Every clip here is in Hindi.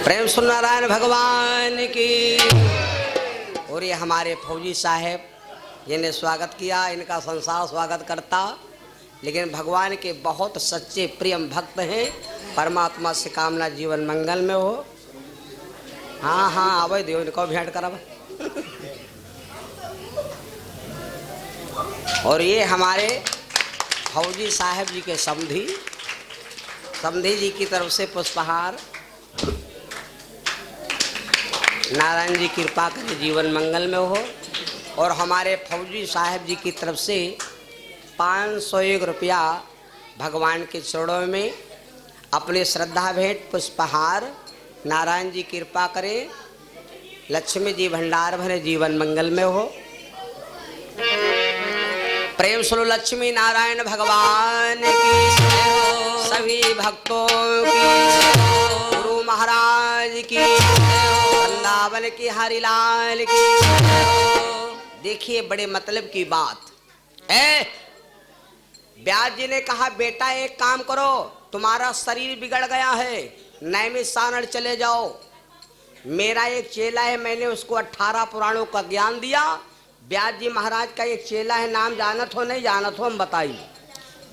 प्रेम सुन नारायण भगवान की। और ये हमारे फौजी साहब जिन्हें स्वागत किया, इनका संसार स्वागत करता, लेकिन भगवान के बहुत सच्चे प्रियम भक्त हैं। परमात्मा से कामना जीवन मंगल में हो। हाँ हाँ आवे दियो इनको भेंट करब। और ये हमारे फौजी साहब जी के समधी जी की तरफ से पुष्पहार। नारायण जी कृपा करे जीवन मंगल में हो। और हमारे फौजी साहब जी की तरफ से 501 रुपया भगवान के चरणों में अपने श्रद्धा भेंट पुष्पहार। नारायण जी कृपा करे, लक्ष्मी जी भंडार भरे जीवन मंगल में हो। प्रेम सुनो लक्ष्मी नारायण भगवान की, सभी भक्तों की, गुरु महाराज की, वृंदावन की हरिलाल की। देखिए बड़े मतलब की बात है। व्यास जी ने कहा बेटा एक काम करो, तुम्हारा शरीर बिगड़ गया है, नैमिषारण्य चले जाओ। मेरा एक चेला है, मैंने उसको 18 पुराणों का ज्ञान दिया। व्यास जी महाराज का एक चेला है, नाम जानत हो नहीं जानत हो हम बताइए।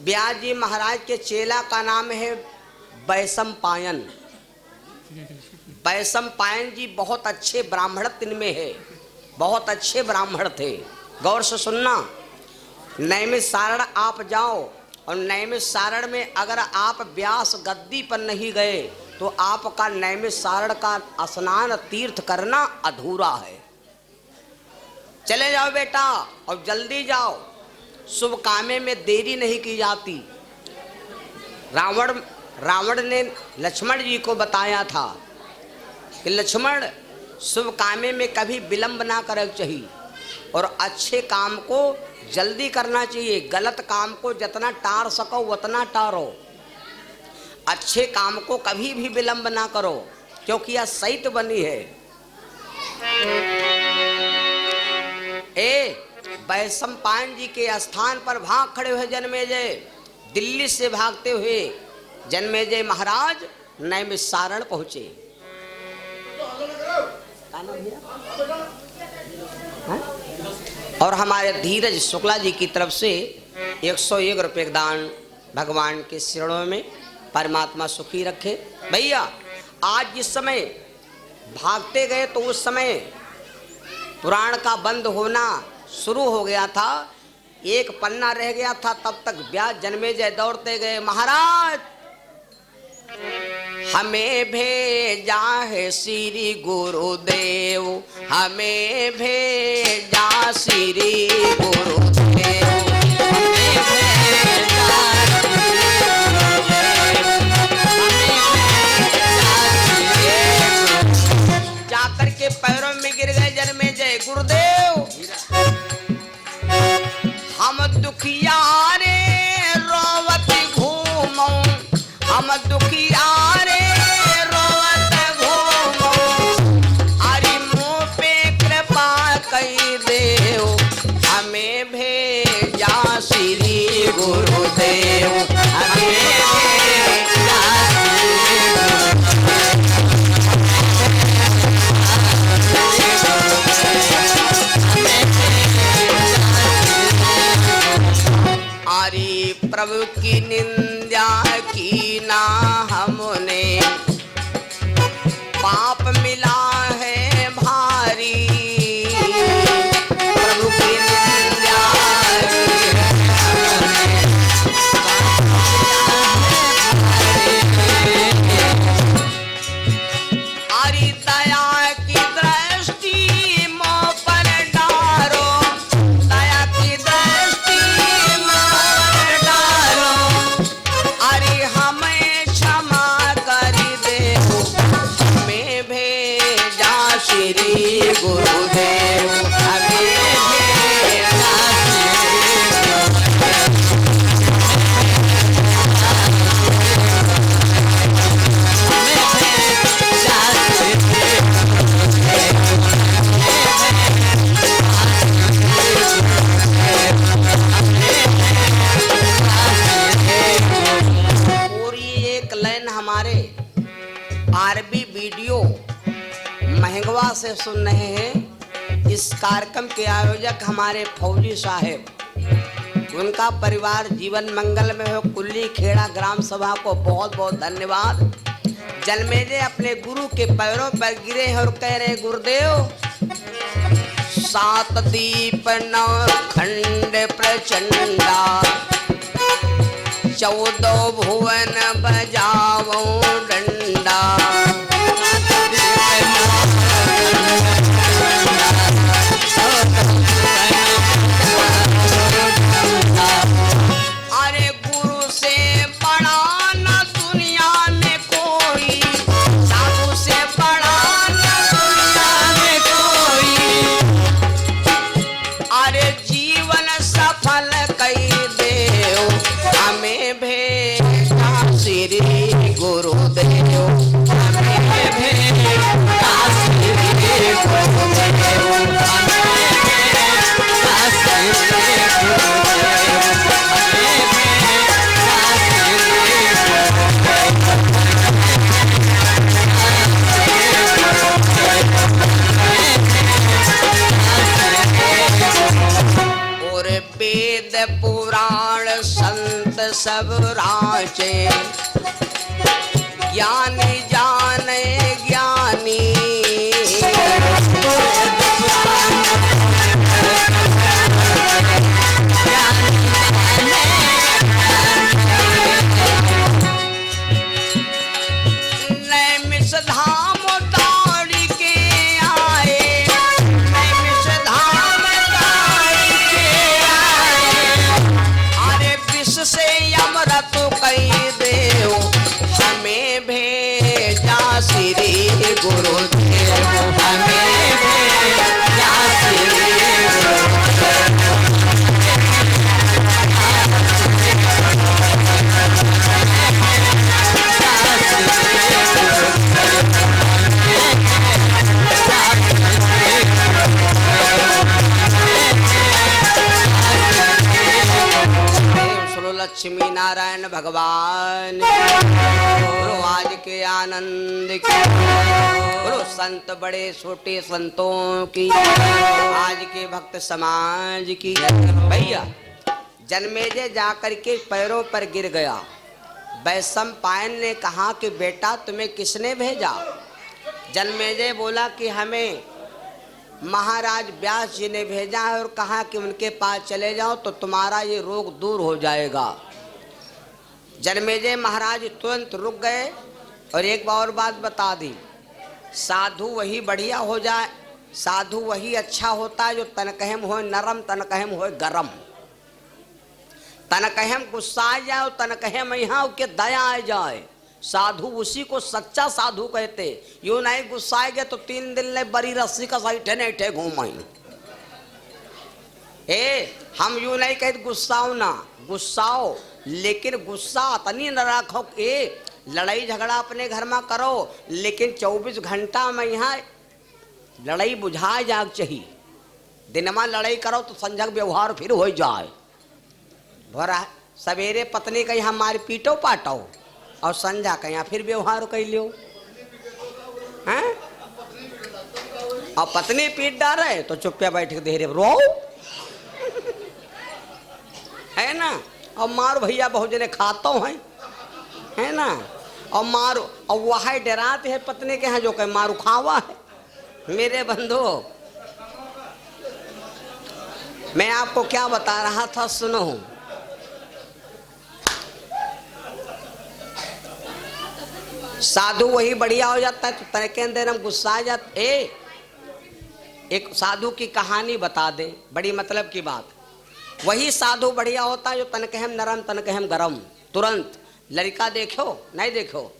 व्यास जी महाराज के चेला का नाम है वैशंपायन। वैशंपायन जी बहुत अच्छे ब्राह्मण इनमें है, बहुत अच्छे ब्राह्मण थे। गौर से सुनना, नैमिषारण्य आप जाओ और नैमिषारण्य में अगर आप व्यास गद्दी पर नहीं गए तो आपका नैमिषारण्य का स्नान तीर्थ करना अधूरा है। चले जाओ बेटा और जल्दी जाओ, शुभ कामे में देरी नहीं की जाती। रावण ने लक्ष्मण जी को बताया था कि लक्ष्मण शुभ कामे में कभी विलंब ना करना चाहिए और अच्छे काम को जल्दी करना चाहिए। गलत काम को जितना टार सको उतना टारो, अच्छे काम को कभी भी विलंब ना करो, क्योंकि यह सहित बनी है। वैशंपायन जी के स्थान पर भाग खड़े हुए जन्मेजय, दिल्ली से भागते हुए जन्मेजय महाराज नैमिषारण्य पहुंचे। और हमारे धीरज शुक्ला जी की तरफ से 101 रुपये दान भगवान के चरणों में। परमात्मा सुखी रखे। भैया आज जिस समय भागते गए तो उस समय पुराण का बंद होना शुरू हो गया था, एक पन्ना रह गया था। तब तक व्यास जन्मेजय दौड़ते गए, महाराज हमें भेजा है श्री गुरुदेव, हमें भेजा श्री गुरुदेव, हमें भेजा जाकर के पैरों में गिर गए जन्मेजय। गुरुदेव हम दुखिया रे रोवत घूमो, हम दुखिया रे रोवत घूमो, अरे मुँह पे कृपा कई देव, हमें भेजा श्री गुरुदेव, हमें भेजा प्रभु की निंदा की ना हमने, पाप मिला है भारी, प्रभु की निंदा अरे दया की दृष्टि मोह पर डारो, दया की दृष्टि से सुन रहे हैं। इस कार्यक्रम के आयोजक हमारे फौजी साहेब, उनका परिवार जीवन मंगल में हो। कुल्ली खेड़ा ग्राम सभा को बहुत बहुत धन्यवाद। जन्मेजय अपने गुरु के पैरों पर गिरे हैं और कह रहे गुरुदेव, 7 दीप 9 खंड प्रचंडा, 14 भुवन बजाओ डंडा। अरे गुरु से बड़ा न दुनिया में कोई, साधु से बड़ा न दुनिया में कोई। अरे जीवन सफल कई देव, हमें भेजा श्री गुरुदेव, हमें भेजा श्री गुरुदेव, हमें भेजा श्री गुरुदेव, हमें भेजा श्री। और वेद पुराण संत सब राचे, ज्ञानी जाने ज्ञानी। नैमिष धाम ताड़ी के आए, नैमिष धाम ताड़ी के आए। अरे विष से अमृत कई देव, हमें भेजा श्री गुरुदेव, हमें भेजा श्री गुरुदेव। लक्ष्मी नारायण भगवान गुरु आज के आनंद की, गुरु संत बड़े छोटे संतों की, आज के भक्त समाज की। भैया जन्मेजय जाकर के पैरों पर गिर गया। वैशंपायन ने कहा कि बेटा तुम्हें किसने भेजा? जन्मेजय बोला कि हमें महाराज व्यास जी ने भेजा है और कहा कि उनके पास चले जाओ तो तुम्हारा ये रोग दूर हो जाएगा। जन्मेजय महाराज तुरंत रुक गए और एक और बात बता दी, साधु वही बढ़िया हो जाए, साधु वही अच्छा होता है जो तनकहम हो नरम, तनकहम हो गरम। तनकहम गुस्सा आ जाए, तनकहम यहाँ के दया आ जाए, साधु उसी को सच्चा साधु कहते। यूं नहीं गुस्साएंगे तो 3 दिन ले बड़ी रस्सी का सही ठे नहीं ठे घूमाएंगे। हम यूं नहीं कहते गुस्साओ ना, गुस्साओ, लेकिन गुस्सा इतनी न रखो कि लड़ाई झगड़ा अपने घर में करो, लेकिन 24 घंटा में यहाँ लड़ाई बुझा जाग चाहिए। दिन में लड़ाई करो तो संजग व्यवहार फिर हो जाए। भरा सवेरे पत्नी कहीं हमारी पीटो पाटो और संजा कहीं फिर व्यवहार कर लियो हैं, और पत्नी पीट डाले तो चुप्पे बैठ के धीरे रो है ना। और मारो भैया बहुत जने खातो हैं है ना, और मारो, और वह डराते हैं पत्नी के यहाँ जो कहे मारू खावा है। मेरे बंधु मैं आपको क्या बता रहा था, सुनो। साधु वही बढ़िया हो जाता है तो तय के अंदर हम गुस्सा आ जाता। एक साधु की कहानी बता दे, बड़ी मतलब की बात। वही साधु बढ़िया होता है जो तनकहम नरम तनकहम गरम। तुरंत लड़का देखो नहीं देखो,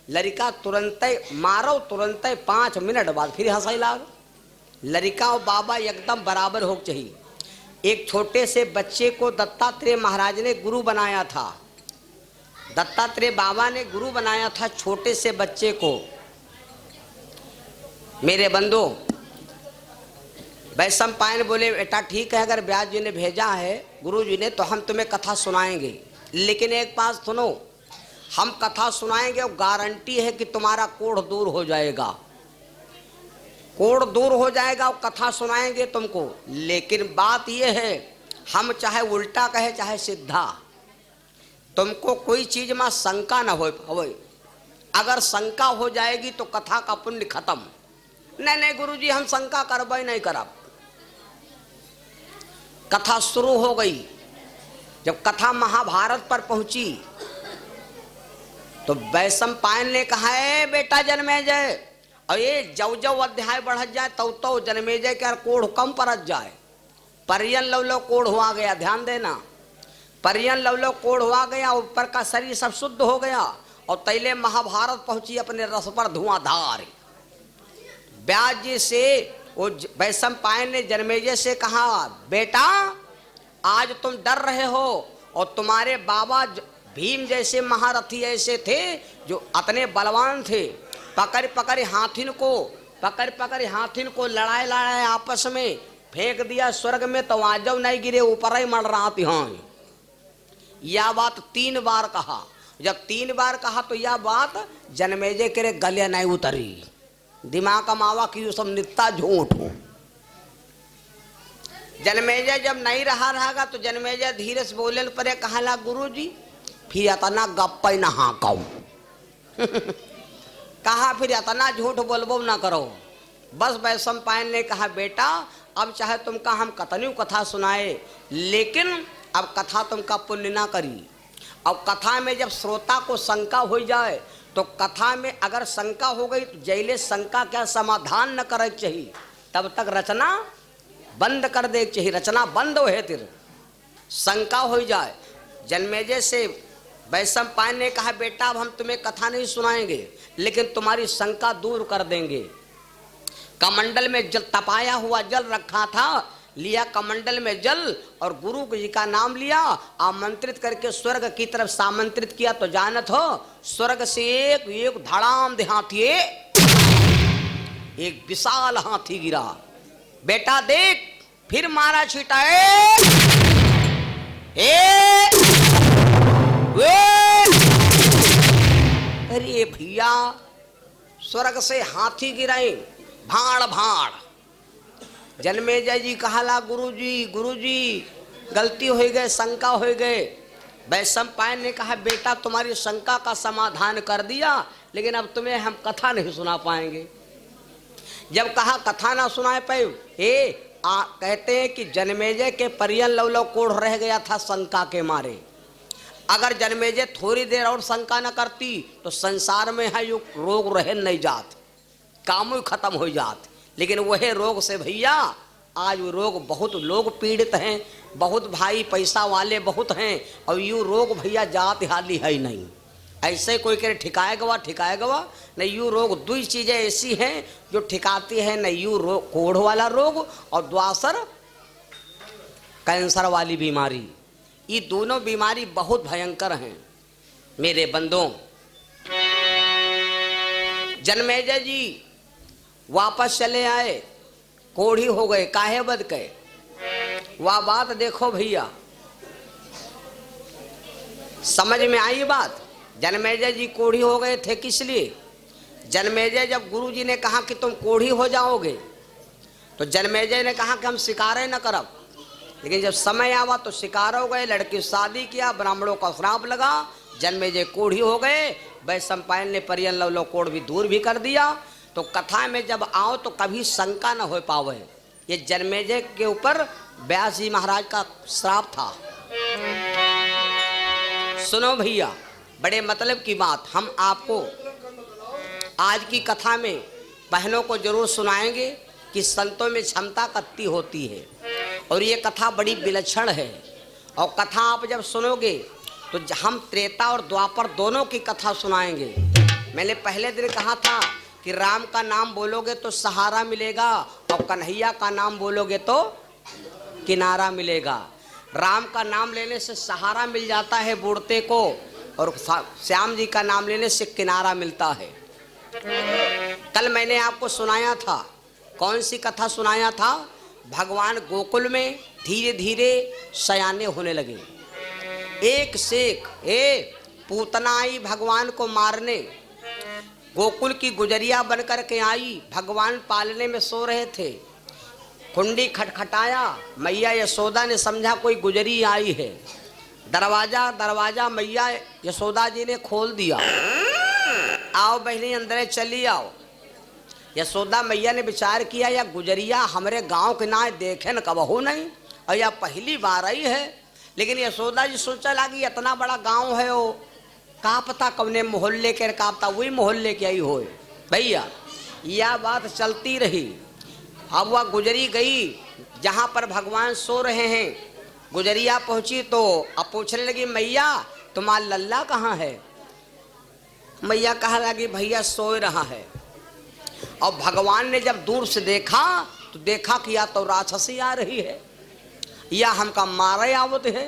लड़का तुरंत मारो, तुरंत 5 मिनट बाद फिर हंसाई लाग। लड़का और बाबा एकदम बराबर हो चाहिए। एक छोटे से बच्चे को दत्तात्रेय महाराज ने गुरु बनाया था, दत्तात्रेय बाबा ने गुरु बनाया था छोटे से बच्चे को। मेरे बंधु वैशंपायन बोले बेटा ठीक है, अगर व्यास जी ने भेजा है गुरु जी ने तो हम तुम्हें कथा सुनाएंगे, लेकिन एक बात सुनो, हम कथा सुनाएंगे और गारंटी है कि तुम्हारा कोढ़ दूर हो जाएगा। कोढ़ दूर हो जाएगा और कथा सुनाएंगे तुमको। लेकिन बात यह है, हम चाहे उल्टा कहे चाहे सीधा, तुमको कोई चीज में शंका न हो। अगर शंका हो जाएगी तो कथा का पुण्य खत्म। नहीं नहीं गुरुजी हम शंका करबे नहीं करब। कथा शुरू हो गई। जब कथा महाभारत पर पहुंची तो वैशंपायन ने कहा है बेटा जन्मेजय, और ये जब जब अध्याय बढ़ जाए तो जन्मेजय के कोढ़ कम परत जाए। परियन लवलो कोढ़ हुआ गया, ध्यान देना, परियन लवलो कोढ़ हुआ गया, ऊपर का शरीर सब शुद्ध हो गया और तैले महाभारत पहुंची अपने रस पर धुआंधार। व्यास जी से वो वैशंपायन ने जन्मेजय से कहा बेटा आज तुम डर रहे हो और तुम्हारे बाबा भीम जैसे महारथी ऐसे थे जो इतने बलवान थे, पकड़ पकड़ हाथिन को लड़ाए आपस में फेंक दिया स्वर्ग में, तो आजब नहीं गिरे ऊपर ही मर रहा थी। हाँ यह बात 3 बार कहा। जब 3 बार कहा तो यह बात जन्मेजय के गले नहीं उतरी। दिमाग का मावा की सब नित्ता झूठ हो। जन्मेजय जब नहीं रहेगा तो जन्मेजय धीरे से बोले परे कहला गुरुजी फिर इतना गप्पा ही नहा कहू कहा फिर इतना झूठ बोलबो ना करो। बस वैशंपायन ने कहा बेटा अब चाहे तुमका हम कतनी कथा सुनाए, लेकिन अब कथा तुमका पुण्य ना करी। अब कथा में जब श्रोता को शंका हो जाए तो कथा में अगर शंका हो गई तो जैले शंका क्या समाधान न करे चाहिए, तब तक रचना बंद कर दे चाहिए। रचना बंद हो है तिर शंका हो जाए। जन्मेजय से वैशंपायन ने कहा बेटा अब हम तुम्हें कथा नहीं सुनाएंगे, लेकिन तुम्हारी शंका दूर कर देंगे। कमंडल में जल तपाया हुआ जल रखा था, लिया कमंडल में जल और गुरु जी का नाम लिया, आमंत्रित करके स्वर्ग की तरफ सामंत्रित किया। तो जानत हो स्वर्ग से एक धड़ाम हाथी, एक विशाल हाथी गिरा। बेटा देख फिर मारा छीटा अरे भैया स्वर्ग से हाथी गिराए भाड़ भाड़। जन्मेजय जी कहला गुरुजी गलती हो गए, शंका हो गए। वैशंपायन ने कहा बेटा तुम्हारी शंका का समाधान कर दिया, लेकिन अब तुम्हें हम कथा नहीं सुना पाएंगे। जब कहा कथा ना सुना पाए कहते हैं कि जन्मेजय के परियन लवलो कोढ़ रह गया था शंका के मारे। अगर जन्मेजय थोड़ी देर और शंका न करती तो संसार में है यो रोग रह नहीं जात, काम ही खत्म हो जात। लेकिन वह रोग से भैया आज वो रोग बहुत लोग पीड़ित हैं, बहुत भाई पैसा वाले बहुत हैं, और यू रोग भैया जात हाली है ही नहीं। ऐसे कोई कहे ठिकाएगा नहीं। यू रोग 2 चीजें ऐसी हैं जो ठिकाती है, नहीं यू रोग कोढ़ वाला रोग और द्वासर कैंसर वाली बीमारी। ये दोनों बीमारी बहुत भयंकर हैं मेरे बंदों। जन्मेजय जी वापस चले आए, कोढ़ी हो गए, काहे बद गए। वह बात देखो भैया, समझ में आई बात। जन्मेजय जी कोढ़ी हो गए थे किस लिए? जन्मेजय जब गुरु जी ने कहा कि तुम कोढ़ी हो जाओगे तो जन्मेजय ने कहा कि हम शिकारे न करब। लेकिन जब समय आवा तो शिकार हो गए, लड़की शादी किया, ब्राह्मणों का श्राप लगा, जन्मेजय कोढ़ी हो गए। वैशंपायन ने परियन लवलो कोढ़ भी दूर भी कर दिया। तो कथा में जब आओ तो कभी शंका न हो पावे। ये जन्मेजय के ऊपर व्यास जी महाराज का श्राप था। सुनो भैया बड़े मतलब की बात हम आपको आज की कथा में बहनों को जरूर सुनाएंगे कि संतों में क्षमता कितनी होती है, और ये कथा बड़ी विलक्षण है। और कथा आप जब सुनोगे तो हम त्रेता और द्वापर दोनों की कथा सुनाएंगे। मैंने पहले दिन कहा था कि राम का नाम बोलोगे तो सहारा मिलेगा, और कन्हैया का नाम बोलोगे तो किनारा मिलेगा। राम का नाम लेने से सहारा मिल जाता है बूढ़ते को, और श्याम जी का नाम लेने से किनारा मिलता है। कल मैंने आपको सुनाया था, कौन सी कथा सुनाया था? भगवान गोकुल में धीरे धीरे सयाने होने लगे। एक से एक पूतना आई भगवान को मारने। गोकुल की गुजरिया बनकर के आई, भगवान पालने में सो रहे थे। कुंडी खटखटाया, मैया यशोदा ने समझा कोई गुजरी आई है। दरवाजा मैया यशोदा जी ने खोल दिया। आओ बहनी अंदर चली आओ। यशोदा मैया ने विचार किया या गुजरिया हमारे गांव के ना देखे न कबहू नहीं, और या पहली बार आई है। लेकिन यशोदा जी सोचा लगी इतना बड़ा गांव है वो, का पता कौने मोहल्ले के, का पता वही मोहल्ले की आई हो। भैया यह बात चलती रही। अब वह गुजरी गई जहाँ पर भगवान सो रहे हैं। गुजरिया पहुंची तो अब पूछने लगी मैया तुम्हारा लल्ला कहाँ है। मैया कहा लगी भैया सो रहा है। और भगवान ने जब दूर से देखा तो देखा कि या तो राक्षसी आ रही है या हमका मारे आवत है।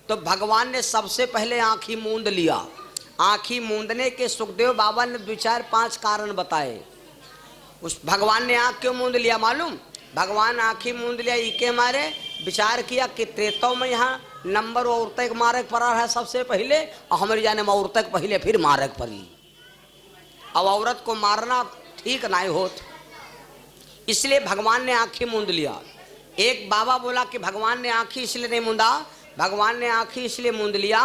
तो भगवान ने सबसे पहले आँखी मूंद लिया। आँखी मूंदने के सुखदेव बाबा ने 2-4-5 कारण बताए। उस भगवान ने आँख क्यों मूंद लिया मालूम? भगवान आँखी मूंद लिया इके मारे विचार किया कि त्रेतों में यहाँ नंबर औरतें मारे पड़ा है सबसे पहले, और हमारी जाने में औरतें पहले फिर मारे पड़ी। अब औरत को मारना ठीक नहीं होत, इसलिए भगवान ने आँखी मूंद लिया। एक बाबा बोला कि भगवान ने आँखी इसलिए नहीं मूंदा, भगवान ने आँखी इसलिए मूंद लिया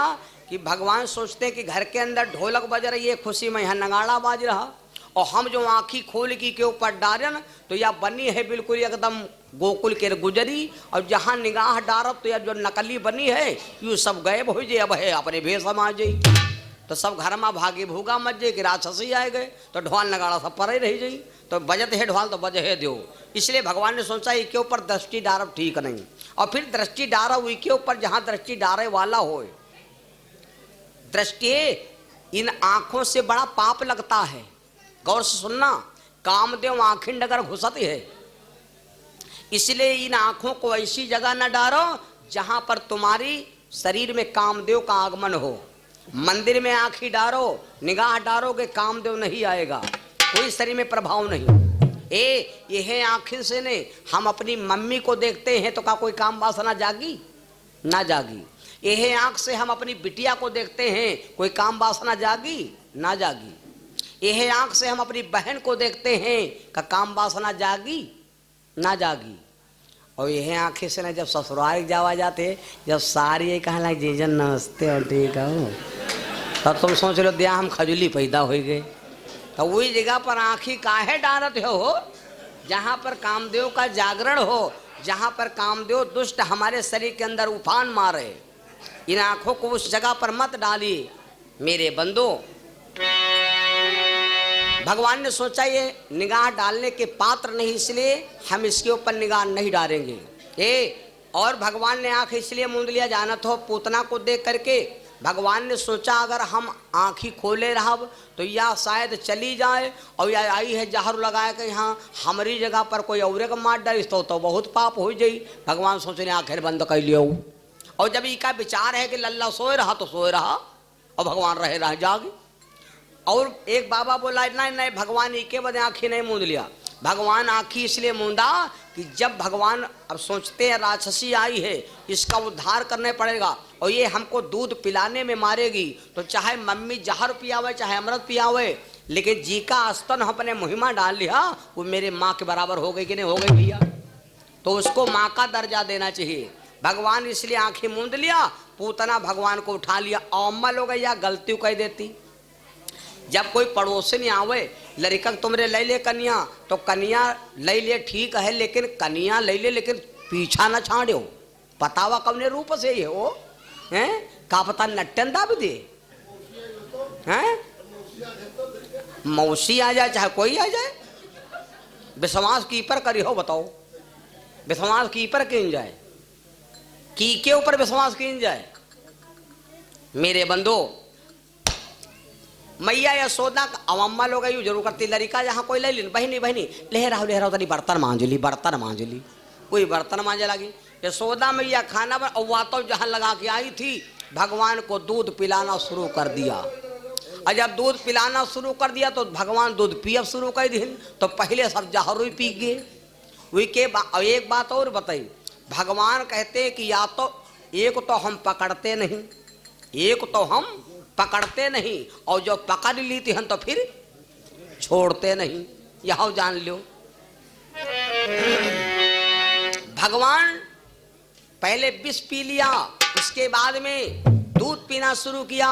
कि भगवान सोचते कि घर के अंदर ढोलक बज रही है, खुशी में यहाँ नगाड़ा बाज रहा, और हम जो आँखी खोल के ऊपर डारन तो यह बनी है बिल्कुल एकदम गोकुल के गुजरी, और जहाँ निगाह डारब तो यह जो नकली बनी है यू सब गायब हो जाए। अब है अपने भेष समा जाई तो सब घर में भागी भूगा मच जाए कि राक्षसी आए गए, तो ढोल नगाड़ा सब पर ही रही जाई। तो बजत है ढोल तो बज है दो। इसलिए भगवान ने सोचा इसके ऊपर दृष्टि डारब ठीक नहीं, और फिर दृष्टि डारब इसके ऊपर जहाँ दृष्टि डारे वाला हो। दृष्टि इन आँखों से बड़ा पाप लगता है। गौर से सुनना, कामदेव आँखें डगर घुसती है, इसलिए इन आँखों को ऐसी जगह न डारो जहाँ पर तुम्हारी शरीर में कामदेव का आगमन हो। मंदिर में आँखी डारो, निगाह डारोगे कामदेव नहीं आएगा, कोई शरीर में प्रभाव नहीं। यह आँखों से नहीं, हम अपनी मम्मी को देखते हैं तो क्या कोई काम वासना जागी? ना जागी। यह आँख से हम अपनी बिटिया को देखते हैं, कोई काम वासना जागी? ना जागी। यह आँख से हम अपनी बहन को देखते हैं, का काम वासना जागी? ना जागी। और यह आँखें से ना जब ससुराल जावा जाते, जब सारी यही कहना लगे जीजन नमस्ते और ठीक हो, तब तुम सोच लो दिया हम खजुली पैदा हो गए। तो वही जगह पर आँखी काहे डारत हो जहाँ पर कामदेव का जागरण हो, जहाँ पर कामदेव दुष्ट हमारे शरीर के अंदर उफान मारे। इन आँखों को उस जगह पर मत डालिए मेरे बंदो। भगवान ने सोचा ये निगाह डालने के पात्र नहीं, इसलिए हम इसके ऊपर निगाह नहीं डालेंगे। और भगवान ने आँख इसलिए मूंद लिया जानत हो, पूतना को देख करके भगवान ने सोचा अगर हम आँखी खोले रहा तो या शायद चली जाए, और या आई है जहर लगाए कि यहाँ हमारी जगह पर कोई और का मार डाली तो बहुत पाप हो जाई। भगवान सोच रहे आँखें बंद कर लियो। और जब इसका विचार है कि लल्ला सोए रहा तो सोए रहा, और भगवान रहे जागे। और एक बाबा बोला नहीं भगवान इके बदे आँखी नहीं मूंद लिया। भगवान आँखी इसलिए मूंदा कि जब भगवान अब सोचते हैं राक्षसी आई है, इसका उद्धार करने पड़ेगा, और ये हमको दूध पिलाने में मारेगी, तो चाहे मम्मी जहर पियावे चाहे अमृत पियावे, लेकिन जी का स्तन अपने मुहिमा डाल लिया, वो मेरे माँ के बराबर हो गई कि नहीं हो गई भैया, तो उसको माँ का दर्जा देना चाहिए। भगवान इसलिए आँखें मूंद लिया, पूतना भगवान को उठा लिया। अमल हो गई या गलती कह देती। जब कोई पड़ोसी आवे लड़का तुमरे ले ले कन्या, तो कन्या ले ले ठीक है, लेकिन कन्या ले ले लेकिन पीछा न छाड़ो, पतावा कवने रूप से ही हो हैं, का पता नट्टन दाब दे हैं, मौसी आ जाए चाहे कोई आ जाए, विश्वास की पर करी हो। बताओ विश्वास की पर किन जाए, की के ऊपर विश्वास किन जाए मेरे बंदो। मैया यशोदा अवम्मा लोग यू जरूर करती, लड़का जहाँ कोई ले ली बहनी लहराओ तनी बर्तन मांझली, कोई बर्तन मांझे लगी। यशोदा मैया खाना बन और तो जहाँ लगा के आई थी, भगवान को दूध पिलाना शुरू कर दिया। और जब दूध पिलाना शुरू कर दिया तो भगवान दूध पिया शुरू कर दी, तो पहले सब जहर पी गए। वही के एक बात और बताई, भगवान कहते कि या तो एक तो हम पकड़ते नहीं, और जो पकड़ ली थी हम तो फिर छोड़ते नहीं, यह जान लो। भगवान पहले विष पी लिया, उसके बाद में दूध पीना शुरू किया,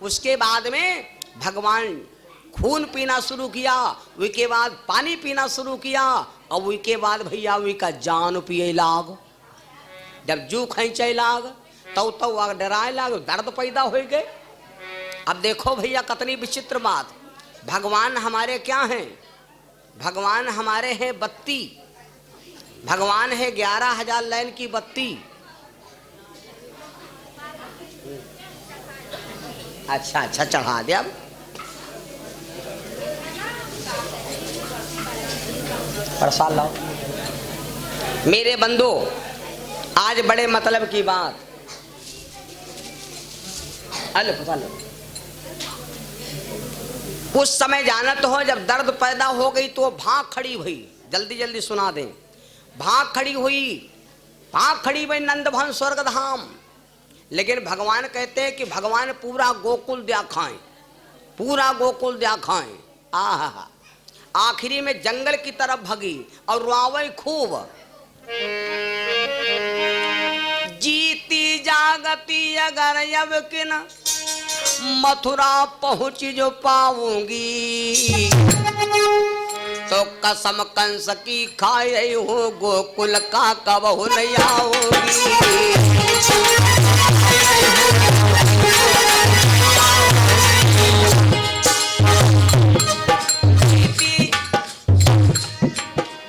उसके बाद में भगवान खून पीना शुरू किया, उसके बाद पानी पीना शुरू किया, और उसके बाद भैया उसका जान पिए लाग। जब जू खींचे लाग तो आग डराए लाग, दर्द पैदा हो गए। अब देखो भैया कितनी विचित्र बात। भगवान हमारे क्या हैं? भगवान हमारे हैं बत्ती। भगवान है 11,000 लाइन की बत्ती। अच्छा चढ़ा दे। अब प्रसाद लाओ मेरे बंधु। आज बड़े मतलब की बात। अले प्रसाद लो। उस समय जानत हो जब दर्द पैदा हो गई तो भाग खड़ी हुई। जल्दी जल्दी सुना दें। भाग खड़ी हुई नंद भवन स्वर्ग धाम। लेकिन भगवान कहते हैं कि भगवान पूरा गोकुल दिखाएं, पूरा गोकुल दिखाएं। आहा, आखिरी में जंगल की तरफ भगी और रुआवे खूब। जीती जागती अगर अब किन मथुरा पहुंच जो पाऊंगी, तो कसम कंस की खाए हो गोकुल का कबहू नहीं आऊंगी।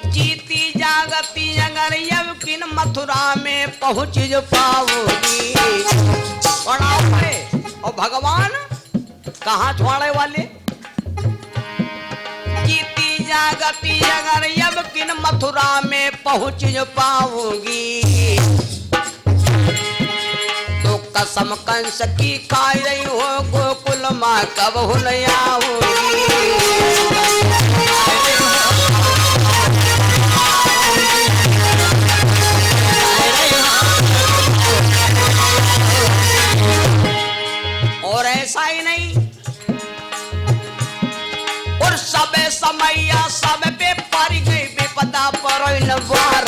जीती जागती अगर अब किन मथुरा में पहुंच जो पाऊंगी। और भगवान कहाँ छोड़े वाले? जीती जागती अगर अब किन मथुरा में पहुंच जो पाऊंगी, तो कसम कंस की खा रही हो गोकुल माँ कबहू नहीं आऊंगी। और ऐसा ही नहीं, और सब समैया सब पे पड़ गई विपदा पर बारंबार।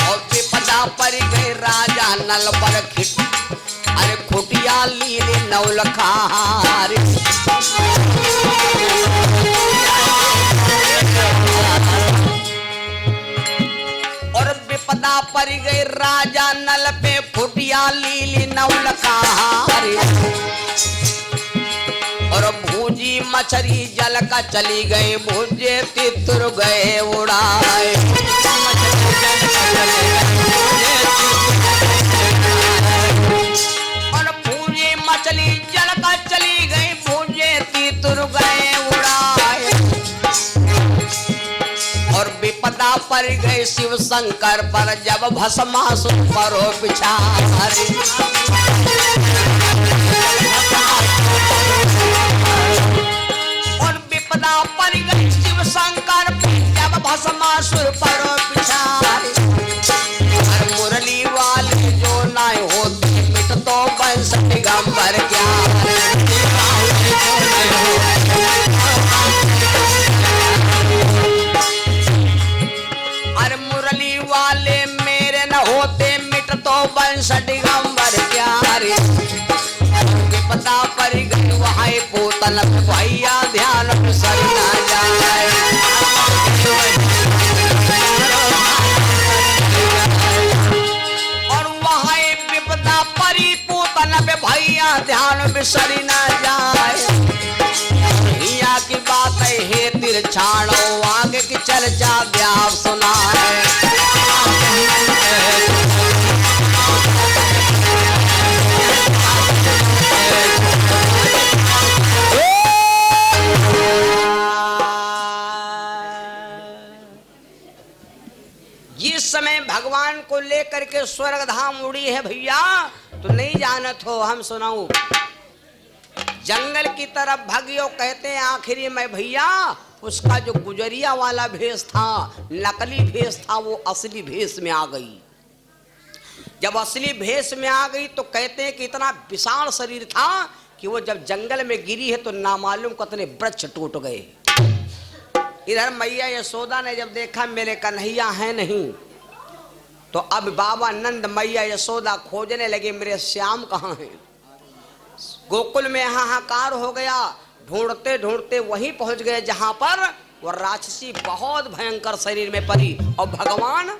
और विपदा पड़ गई राजा नल पर खिट, अरे खुटिया लीले नौलखार। और विपदा पड़ गई राजा नल पे फुटिया लीली नौलखार। और भूजी मछली जल का चली गई, भूजे तितुर गए उड़ाए। और भूजी मछली जल का चली गई, भूजे तितुर गए उड़ाए। और विपदा पड़ गई शिव शंकर पर जब भस्मासुर पर हो बिचारे। और विपदा पड़ गई शिव शंकर पर जब भस्मासुर पर हो बिचारे। और मुरली वाले जो ना होते मिट तो बंस दिगंबर क्या। मुरली वाले मेरे न होते मिट तो बंश दिगंबर प्यारे। विपदा पड़ गई वहाँ पोतन भैया ध्यान सर ना जाए। और वहाँ विपदा पड़ी पोतन भैया ध्यान बिसर ना जाए। की बात है तिरछाड़ो आगे की चर्चा व्याप सुना है। जिस समय भगवान को लेकर के स्वर्ग धाम उड़ी है भैया, तो नहीं जानत हो हम सुनाऊं। जंगल की तरफ भागियो कहते हैं आखिरी में भैया उसका जो गुजरिया वाला भेष था, नकली भेष था, वो असली भेष में आ गई। जब असली भेष में आ गई तो कहते हैं कि इतना विशाल शरीर था कि वो जब जंगल में गिरी है तो नामालूम कितने वृक्ष टूट गए। इधर मैया यशोदा ने जब देखा मेरे कन्हैया है नहीं, तो अब बाबा नंद मैया यशोदा खोजने लगे मेरे श्याम कहाँ हैं। गोकुल में हाहाकार हो गया, ढूंढते ढूंढते वहीं पहुंच गए जहां पर वो राक्षसी बहुत भयंकर शरीर में पड़ी और भगवान